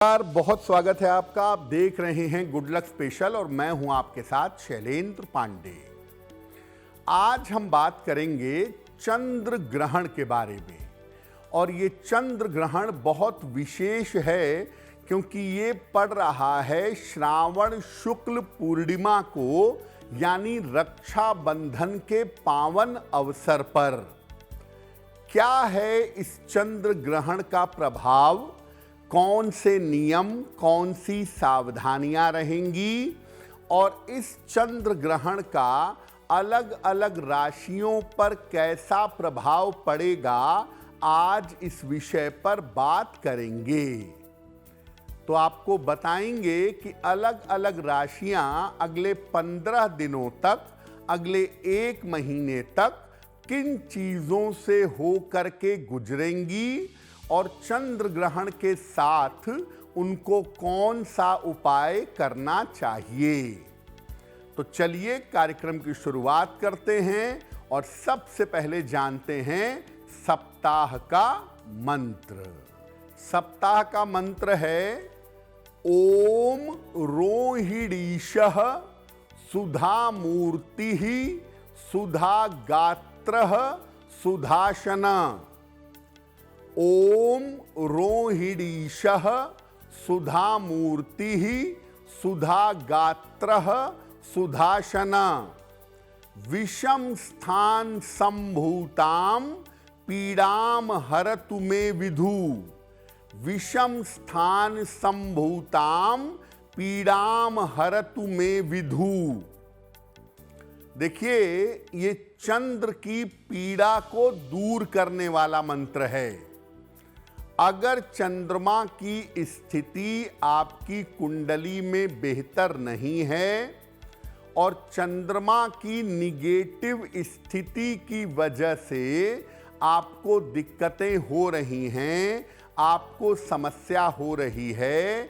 बहुत स्वागत है आपका। आप देख रहे हैं गुड लक स्पेशल और मैं हूं आपके साथ शैलेंद्र पांडे। आज हम बात करेंगे चंद्र ग्रहण के बारे में और ये चंद्र ग्रहण बहुत विशेष है क्योंकि ये पड़ रहा है श्रावण शुक्ल पूर्णिमा को, यानी रक्षाबंधन के पावन अवसर पर। क्या है इस चंद्र ग्रहण का प्रभाव, कौन से नियम, कौन सी सावधानियां रहेंगी और इस चंद्र ग्रहण का अलग अलग राशियों पर कैसा प्रभाव पड़ेगा, आज इस विषय पर बात करेंगे। तो आपको बताएंगे कि अलग अलग राशियां अगले 15 दिनों तक, अगले 1 महीने तक किन चीजों से हो करके गुजरेंगी और चंद्र ग्रहण के साथ उनको कौन सा उपाय करना चाहिए। तो चलिए कार्यक्रम की शुरुआत करते हैं और सबसे पहले जानते हैं सप्ताह का मंत्र। सप्ताह का मंत्र है ओम रोहिणीशः सुधामूर्तिः सुधागात्रः सुधाशन। ओम रोहिणीशः सुधामूर्तिः सुधागात्रः सुधाशन। विषम स्थान संभूतां पीड़ाम हरतु मे विधु। विषम स्थान संभूतां पीड़ाम हरतु मे विधु। देखिए, ये चंद्र की पीड़ा को दूर करने वाला मंत्र है। अगर चंद्रमा की स्थिति आपकी कुंडली में बेहतर नहीं है और चंद्रमा की निगेटिव स्थिति की वजह से आपको दिक्कतें हो रही हैं, आपको समस्या हो रही है,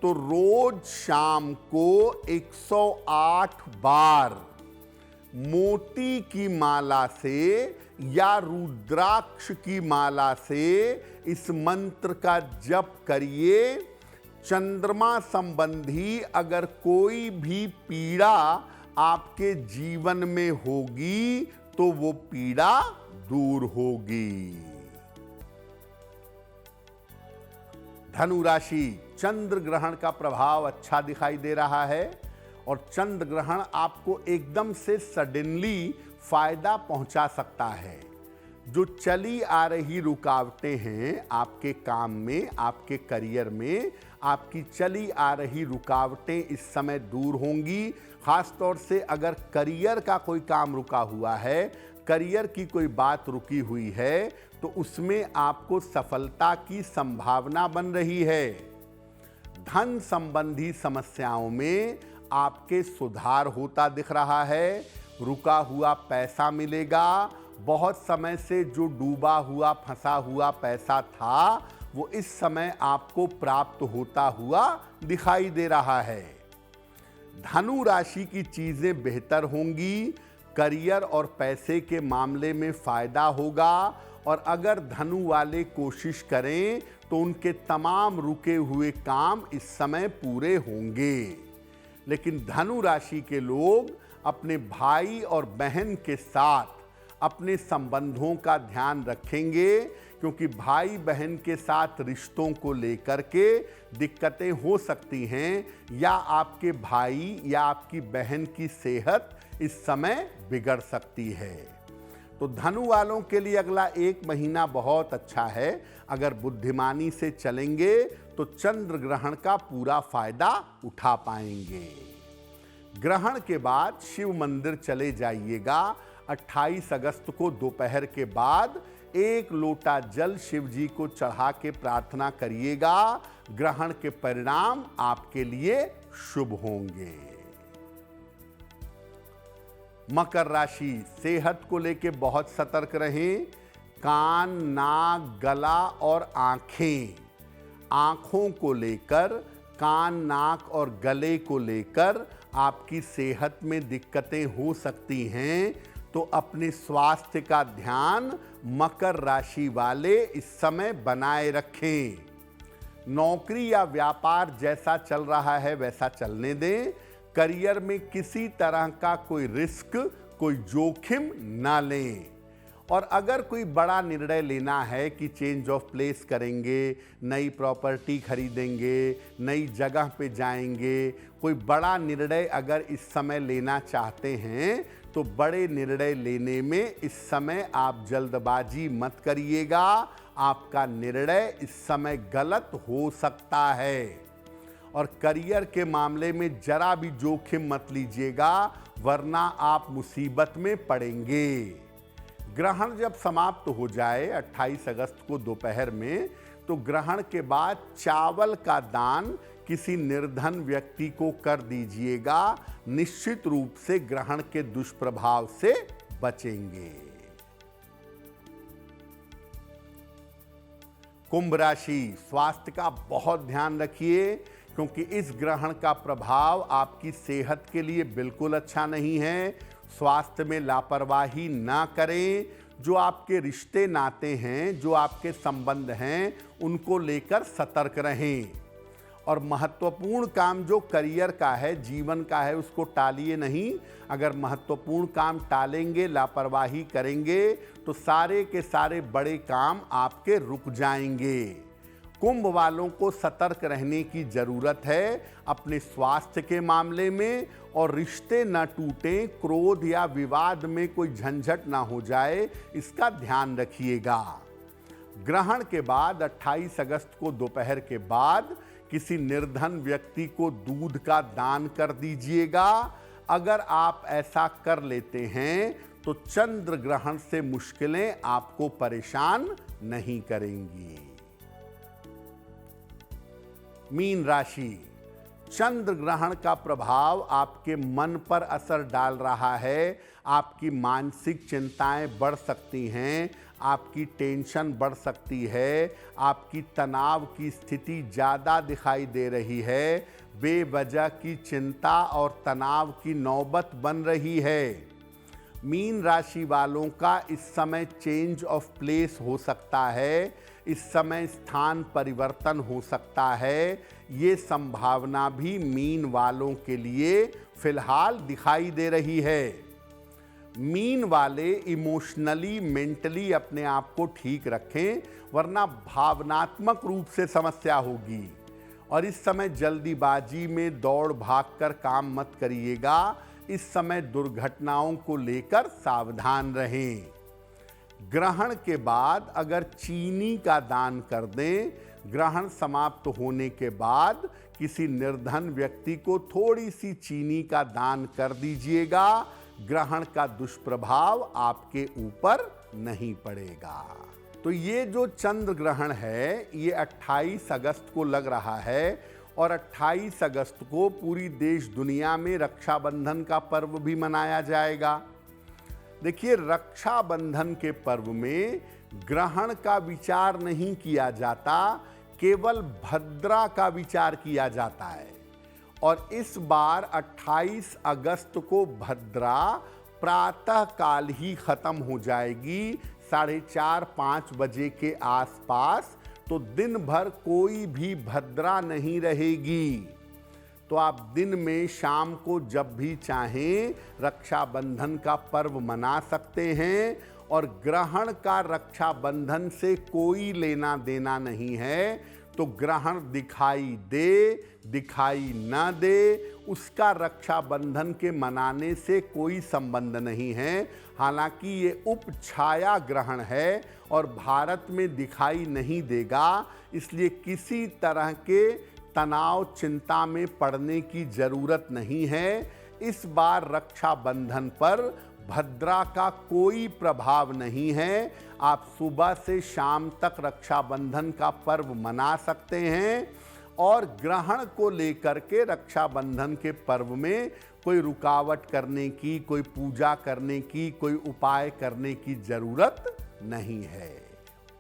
तो रोज शाम को 108 बार मोती की माला से या रुद्राक्ष की माला से इस मंत्र का जप करिए। चंद्रमा संबंधी अगर कोई भी पीड़ा आपके जीवन में होगी तो वो पीड़ा दूर होगी। धनु राशि, चंद्र ग्रहण का प्रभाव अच्छा दिखाई दे रहा है और चंद्र ग्रहण आपको एकदम से सडनली फायदा पहुंचा सकता है। जो चली आ रही रुकावटें हैं आपके काम में, आपके करियर में, आपकी चली आ रही रुकावटें इस समय दूर होंगी। खास तौर से अगर करियर का कोई काम रुका हुआ है, करियर की कोई बात रुकी हुई है, तो उसमें आपको सफलता की संभावना बन रही है। धन संबंधी समस्याओं में आपके सुधार होता दिख रहा है। रुका हुआ पैसा मिलेगा। बहुत समय से जो डूबा हुआ, फंसा हुआ पैसा था, वो इस समय आपको प्राप्त होता हुआ दिखाई दे रहा है। धनु राशि की चीजें बेहतर होंगी। करियर और पैसे के मामले में फायदा होगा और अगर धनु वाले कोशिश करें तो उनके तमाम रुके हुए काम इस समय पूरे होंगे। लेकिन धनु राशि के लोग अपने भाई और बहन के साथ अपने संबंधों का ध्यान रखेंगे क्योंकि भाई बहन के साथ रिश्तों को लेकर के दिक्कतें हो सकती हैं या आपके भाई या आपकी बहन की सेहत इस समय बिगड़ सकती है। तो धनु वालों के लिए अगला 1 महीना बहुत अच्छा है। अगर बुद्धिमानी से चलेंगे तो चंद्र ग्रहण का पूरा फायदा उठा पाएंगे। ग्रहण के बाद शिव मंदिर चले जाइएगा। 28 अगस्त को दोपहर के बाद 1 लोटा जल शिव जी को चढ़ा के प्रार्थना करिएगा। ग्रहण के परिणाम आपके लिए शुभ होंगे। मकर राशि, सेहत को लेके बहुत सतर्क रहें। कान, नाक, गला और आंखें, आंखों को लेकर, कान, नाक और गले को लेकर आपकी सेहत में दिक्कतें हो सकती हैं। तो अपने स्वास्थ्य का ध्यान मकर राशि वाले इस समय बनाए रखें। नौकरी या व्यापार जैसा चल रहा है वैसा चलने दें। करियर में किसी तरह का कोई रिस्क, कोई जोखिम ना लें। और अगर कोई बड़ा निर्णय लेना है कि चेंज ऑफ प्लेस करेंगे, नई प्रॉपर्टी खरीदेंगे, नई जगह पे जाएंगे, कोई बड़ा निर्णय अगर इस समय लेना चाहते हैं तो बड़े निर्णय लेने में इस समय आप जल्दबाजी मत करिएगा। आपका निर्णय इस समय गलत हो सकता है। और करियर के मामले में जरा भी जोखिम मत लीजिएगा, वरना आप मुसीबत में पड़ेंगे। ग्रहण जब समाप्त हो जाए 28 अगस्त को दोपहर में, तो ग्रहण के बाद चावल का दान किसी निर्धन व्यक्ति को कर दीजिएगा। निश्चित रूप से ग्रहण के दुष्प्रभाव से बचेंगे। कुंभ राशि, स्वास्थ्य का बहुत ध्यान रखिए, क्योंकि इस ग्रहण का प्रभाव आपकी सेहत के लिए बिल्कुल अच्छा नहीं है। स्वास्थ्य में लापरवाही ना करें। जो आपके रिश्ते नाते हैं, जो आपके संबंध हैं, उनको लेकर सतर्क रहें। और महत्वपूर्ण काम जो करियर का है, जीवन का है, उसको टालिए नहीं। अगर महत्वपूर्ण काम टालेंगे, लापरवाही करेंगे, तो सारे के सारे बड़े काम आपके रुक जाएंगे। कुंभ वालों को सतर्क रहने की जरूरत है अपने स्वास्थ्य के मामले में, और रिश्ते न टूटें, क्रोध या विवाद में कोई झंझट ना हो जाए, इसका ध्यान रखिएगा। ग्रहण के बाद 28 अगस्त को दोपहर के बाद किसी निर्धन व्यक्ति को दूध का दान कर दीजिएगा। अगर आप ऐसा कर लेते हैं तो चंद्र ग्रहण से मुश्किलें आपको परेशान नहीं करेंगी। मीन राशि, चंद्र ग्रहण का प्रभाव आपके मन पर असर डाल रहा है। आपकी मानसिक चिंताएं बढ़ सकती हैं, आपकी टेंशन बढ़ सकती है, आपकी तनाव की स्थिति ज़्यादा दिखाई दे रही है, बेवजह की चिंता और तनाव की नौबत बन रही है। मीन राशि वालों का इस समय चेंज ऑफ प्लेस हो सकता है, इस समय स्थान परिवर्तन हो सकता है। ये संभावना भी मीन वालों के लिए फिलहाल दिखाई दे रही है। मीन वाले इमोशनली, मेंटली अपने आप को ठीक रखें, वरना भावनात्मक रूप से समस्या होगी। और इस समय जल्दीबाजी में दौड़ भागकर काम मत करिएगा। इस समय दुर्घटनाओं को लेकर सावधान रहें। ग्रहण के बाद अगर चीनी का दान कर दें, ग्रहण समाप्त होने के बाद किसी निर्धन व्यक्ति को थोड़ी सी चीनी का दान कर दीजिएगा। ग्रहण का दुष्प्रभाव आपके ऊपर नहीं पड़ेगा। तो ये जो चंद्र ग्रहण है, ये 28 अगस्त को लग रहा है, और 28 अगस्त को पूरी देश दुनिया में रक्षाबंधन का पर्व भी मनाया जाएगा। देखिए, रक्षाबंधन के पर्व में ग्रहण का विचार नहीं किया जाता, केवल भद्रा का विचार किया जाता है। और इस बार 28 अगस्त को भद्रा प्रातः काल ही खत्म हो जाएगी, 4:30-5 बजे के आसपास। तो दिन भर कोई भी भद्रा नहीं रहेगी। तो आप दिन में शाम को जब भी चाहें रक्षाबंधन का पर्व मना सकते हैं। और ग्रहण का रक्षाबंधन से कोई लेना देना नहीं है। तो ग्रहण दिखाई दे, दिखाई ना दे, उसका रक्षाबंधन के मनाने से कोई संबंध नहीं है। हालांकि ये उपछाया ग्रहण है और भारत में दिखाई नहीं देगा, इसलिए किसी तरह के तनाव, चिंता में पड़ने की जरूरत नहीं है। इस बार रक्षाबंधन पर भद्रा का कोई प्रभाव नहीं है। आप सुबह से शाम तक रक्षाबंधन का पर्व मना सकते हैं। और ग्रहण को लेकर के रक्षाबंधन के पर्व में कोई रुकावट करने की, कोई पूजा करने की, कोई उपाय करने की जरूरत नहीं है।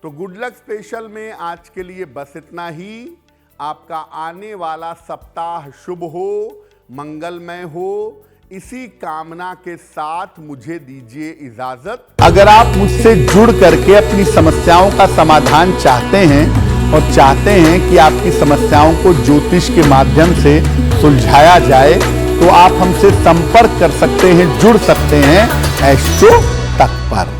तो गुड लक स्पेशल में आज के लिए बस इतना ही। आपका आने वाला सप्ताह शुभ हो, मंगलमय हो, इसी कामना के साथ मुझे दीजिए इजाजत। अगर आप मुझसे जुड़ करके अपनी समस्याओं का समाधान चाहते हैं और चाहते हैं कि आपकी समस्याओं को ज्योतिष के माध्यम से सुलझाया जाए, तो आप हमसे संपर्क कर सकते हैं, जुड़ सकते हैं एस्ट्रो तक पर।